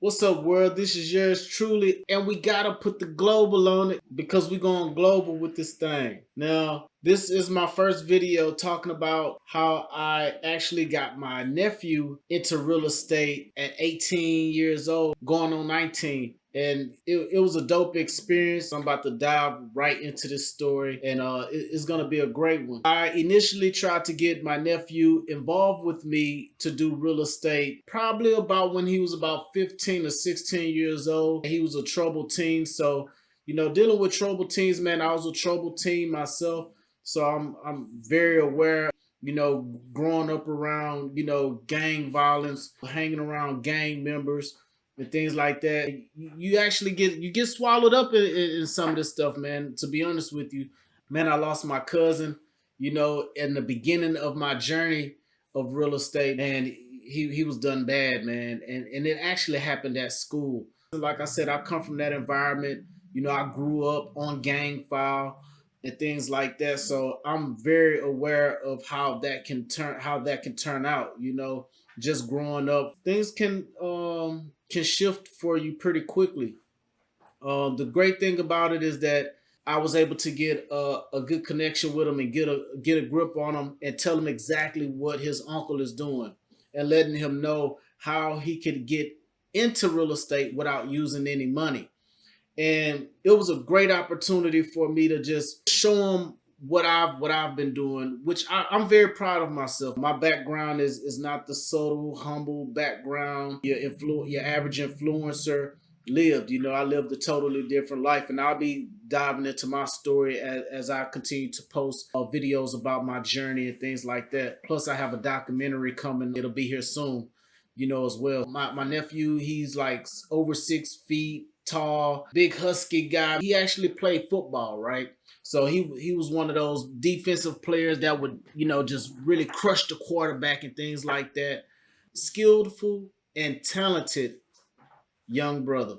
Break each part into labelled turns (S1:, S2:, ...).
S1: What's up, world? This is yours truly, and we gotta put the global on it because we're going global with this thing. Now, this is my first video talking about how I actually got my nephew into real estate at 18 years old, going on 19. And it was a dope experience. I'm about to dive right into this story, and it's gonna be a great one. I initially tried to get my nephew involved with me to do real estate probably about when he was about 15 or 16 years old. He was a troubled teen, so dealing with troubled teens, man, I was a troubled teen myself, so I'm very aware. Growing up around gang violence, hanging around gang members and things like that, you actually get swallowed up in some of this stuff, man. To be honest with you, man, I lost my cousin, in the beginning of my journey of real estate, and he was done bad, man. And it actually happened at school. Like I said, I come from that environment. I grew up on gang file and things like that. So I'm very aware of how that can turn out. Just growing up, things can shift for you pretty quickly. The great thing about it is that I was able to get a good connection with him and get a grip on him and tell him exactly what his uncle is doing and letting him know how he could get into real estate without using any money. And it was a great opportunity for me to just show him what I've been doing, which I'm very proud of myself. My background is not the subtle, humble background your average influencer lived. I lived a totally different life, and I'll be diving into my story as I continue to post videos about my journey and things like that. Plus, I have a documentary coming. It'll be here soon, as well. My nephew, he's like over 6 feet tall, big husky guy. He actually played football, right? So he was one of those defensive players that would, just really crush the quarterback and things like that. Skillful and talented young brother.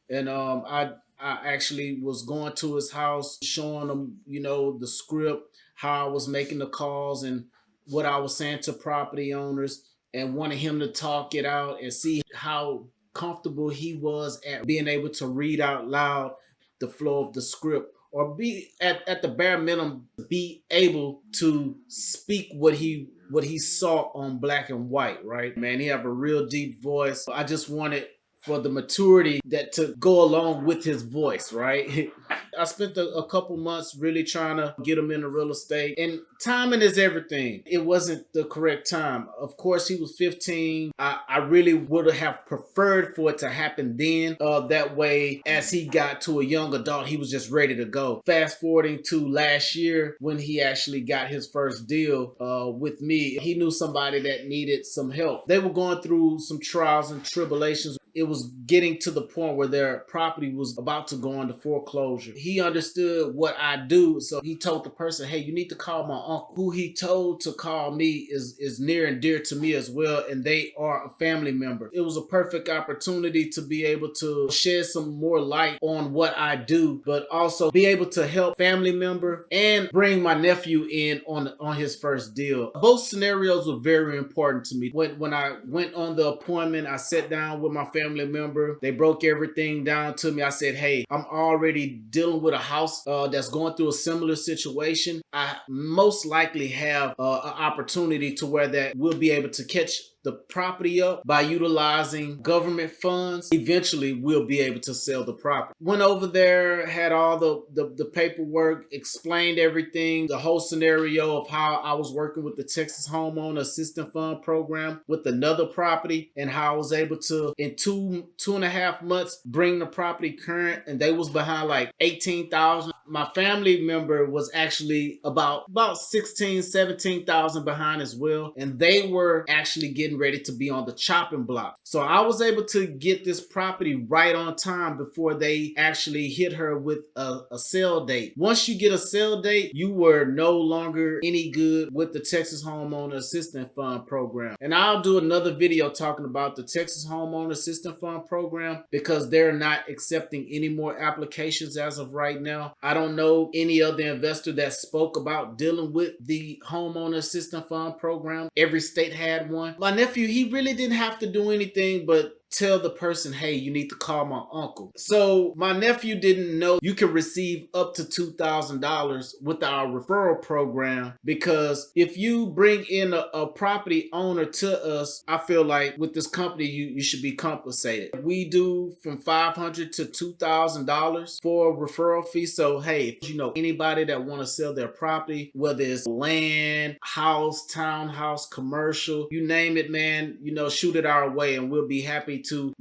S1: And I actually was going to his house, showing him, the script, how I was making the calls and what I was saying to property owners, and wanted him to talk it out and see how comfortable he was at being able to read out loud the flow of the script, or be at the bare minimum be able to speak what he saw on black and white, right? Man, he have a real deep voice. I just wanted for the maturity that to go along with his voice, right? I spent a couple months really trying to get him into real estate, and timing is everything. It wasn't the correct time. Of course, he was 15. I really would have preferred for it to happen then. That way, as he got to a young adult, he was just ready to go. Fast forwarding to last year when he actually got his first deal with me, he knew somebody that needed some help. They were going through some trials and tribulations. It was getting to the point where their property was about to go into foreclosure. He understood what I do, so he told the person, hey, you need to call my uncle. Who he told to call me is near and dear to me as well, and they are a family member. It was a perfect opportunity to be able to shed some more light on what I do, but also be able to help family member and bring my nephew in on his first deal. Both scenarios were very important to me. When I went on the appointment, I sat down with my family member. They broke everything down to me. I said, hey, I'm already dealing with a house that's going through a similar situation. I most likely have an opportunity to where that we'll be able to catch the property up by utilizing government funds. Eventually, we'll be able to sell the property. Went over there, had all the paperwork, explained everything, the whole scenario of how I was working with the Texas Homeowner Assistance Fund program with another property, and how I was able to, in two and a half months, bring the property current, and they was behind like $18,000. My family member was actually about 16, 17,000 behind as well, and they were actually getting ready to be on the chopping block. So I was able to get this property right on time before they actually hit her with a sale date. Once you get a sale date, you were no longer any good with the Texas Homeowner Assistance Fund program. And I'll do another video talking about the Texas Homeowner Assistance Fund program because they're not accepting any more applications as of right now. I don't know any other investor that spoke about dealing with the Homeowner Assistance Fund program. Every state had one. My nephew, he really didn't have to do anything but tell the person, hey, you need to call my uncle. So my nephew didn't know you can receive up to $2,000 with our referral program, because if you bring in a property owner to us, I feel like with this company, you should be compensated. We do from $500 to $2,000 for a referral fee. So hey, if you know anybody that want to sell their property, whether it's land, house, townhouse, commercial, you name it, man, shoot it our way and we'll be happy to,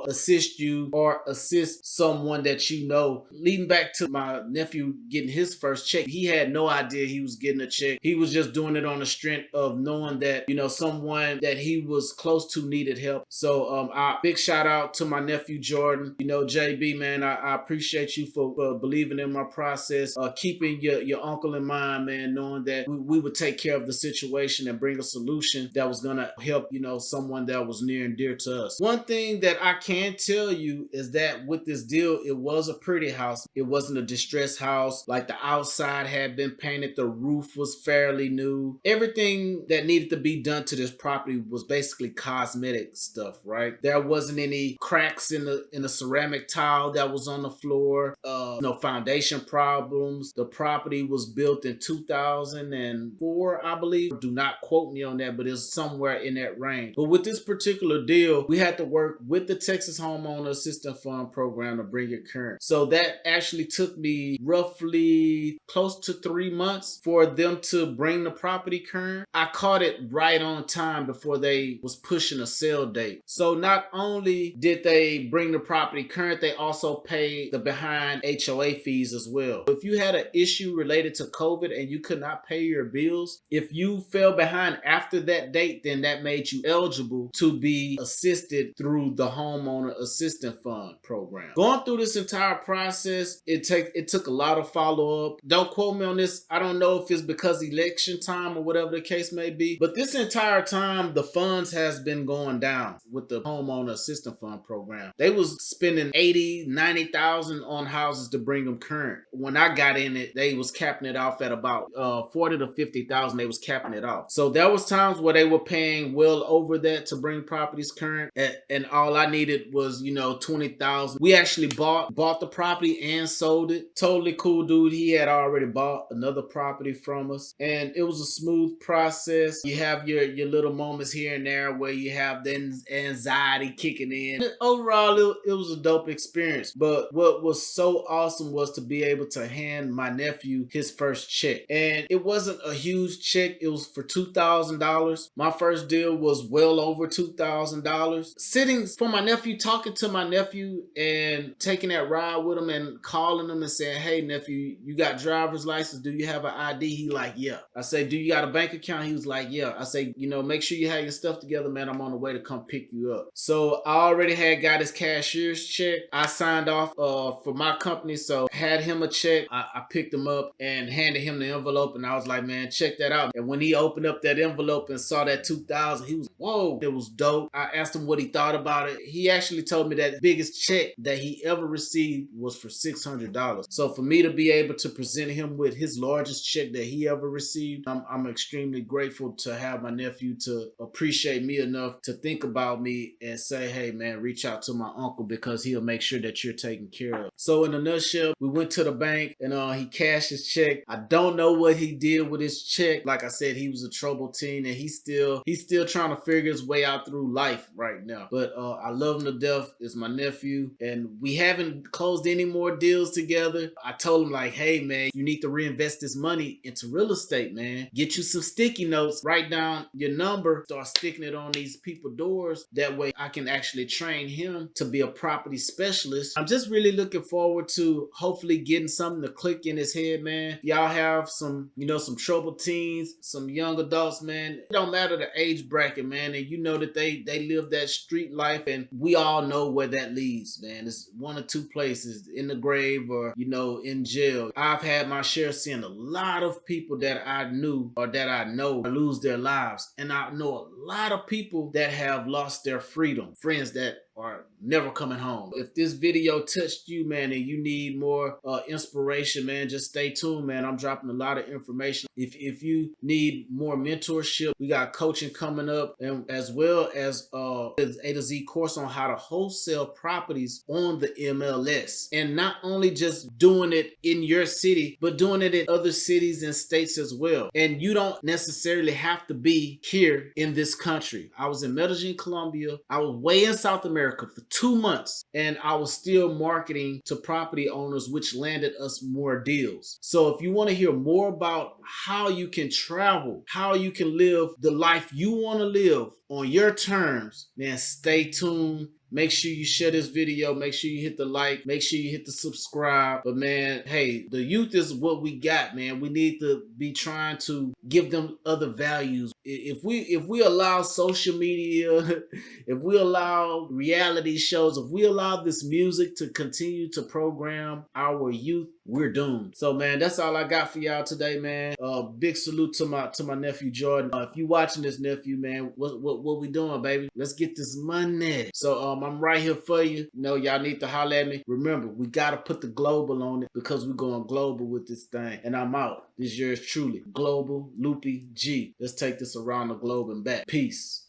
S1: assist you or assist someone that you know. Leading back to my nephew getting his first check, he had no idea he was getting a check. He was just doing it on the strength of knowing that, someone that he was close to needed help. So big shout out to my nephew Jordan. JB, man, I appreciate you for believing in my process, keeping your uncle in mind, man, knowing that we would take care of the situation and bring a solution that was gonna help, someone that was near and dear to us. One thing that I can tell you is that with this deal, it was a pretty house. It wasn't a distressed house. Like, the outside had been painted, the roof was fairly new. Everything that needed to be done to this property was basically cosmetic stuff, right? There wasn't any cracks in the ceramic tile that was on the floor, no foundation problems. The property was built in 2004, I believe. Do not quote me on that, but it's somewhere in that range. But with this particular deal, we had to work with the Texas Homeowner Assistance Fund program to bring it current. So that actually took me roughly close to 3 months for them to bring the property current. I caught it right on time before they was pushing a sale date. So not only did they bring the property current, they also paid the behind HOA fees as well. If you had an issue related to COVID and you could not pay your bills, if you fell behind after that date, then that made you eligible to be assisted through the Homeowner Assistance Fund program. Going through this entire process, it took a lot of follow-up. Don't quote me on this. I don't know if it's because election time or whatever the case may be, but this entire time, the funds has been going down with the Homeowner Assistance Fund program. They was spending $80,000, $90,000 on houses to bring them current. When I got in it, they was capping it off at about $40,000 to $50,000. They was capping it off. So there was times where they were paying well over that to bring properties current, and all I needed was, $20,000. We actually bought the property and sold it. Totally cool dude. He had already bought another property from us, and it was a smooth process. You have your little moments here and there where you have the anxiety kicking in. Overall, it was a dope experience. But what was so awesome was to be able to hand my nephew his first check. And it wasn't a huge check. It was for $2,000. My first deal was well over $2,000. Sitting for my nephew, talking to my nephew and taking that ride with him and calling him and saying, hey, nephew, you got driver's license? Do you have an ID? He like, yeah. I say, do you got a bank account? He was like, yeah. I say, make sure you have your stuff together, man. I'm on the way to come pick you up. So I already had got his cashier's check. I signed off for my company, so had him a check. I picked him up and handed him the envelope, and I was like, man, check that out. And when he opened up that envelope and saw that $2,000, he was, whoa, it was dope. I asked him what he thought about it. He actually told me that the biggest check that he ever received was for $600. So for me to be able to present him with his largest check that he ever received, I'm extremely grateful to have my nephew to appreciate me enough to think about me and say, hey man, reach out to my uncle because he'll make sure that you're taken care of. So in a nutshell, we went to the bank and he cashed his check. I don't know what he did with his check. Like I said, he was a troubled teen and he's still trying to figure his way out through life right now. But I love him to death. It's my nephew, and we haven't closed any more deals together. I told him like, hey man, you need to reinvest this money into real estate, man. Get you some sticky notes, write down your number, start sticking it on these people's doors. That way I can actually train him to be a property specialist. I'm just really looking forward to hopefully getting something to click in his head, man. Y'all have some, some troubled teens, some young adults, man. It don't matter the age bracket, man. And you know that they live that street life, and we all know where that leads, man. It's one or two places, in the grave or, in jail. I've had my share seeing a lot of people that I knew or that I know lose their lives. And I know a lot of people that have lost their freedom. Friends that are never coming home. If this video touched you, man, and you need more inspiration, man, just stay tuned, man. I'm dropping a lot of information. If you need more mentorship, we got coaching coming up, and as well as A to Z course on how to wholesale properties on the MLS. And not only just doing it in your city, but doing it in other cities and states as well. And you don't necessarily have to be here in this country. I was in Medellin, Colombia. I was way in South America for 2 months, and I was still marketing to property owners, which landed us more deals. So if you want to hear more about how you can travel, how you can live the life you want to live on your terms, man, stay tuned. Make sure you share this video. Make sure you hit the like. Make sure you hit the subscribe. But man, hey, the youth is what we got, man. We need to be trying to give them other values. If we allow social media, if we allow reality shows, if we allow this music to continue to program our youth, we're doomed. So man, that's all I got for y'all today, man. Big salute to my nephew Jordan. If you watching this, nephew, man, what we doing, baby? Let's get this money. So I'm right here for you. You know, y'all need to holler at me. Remember, we gotta put the global on it because we're going global with this thing. And I'm out. This yours truly, Global Loopy G. Let's take this around the globe and back. Peace.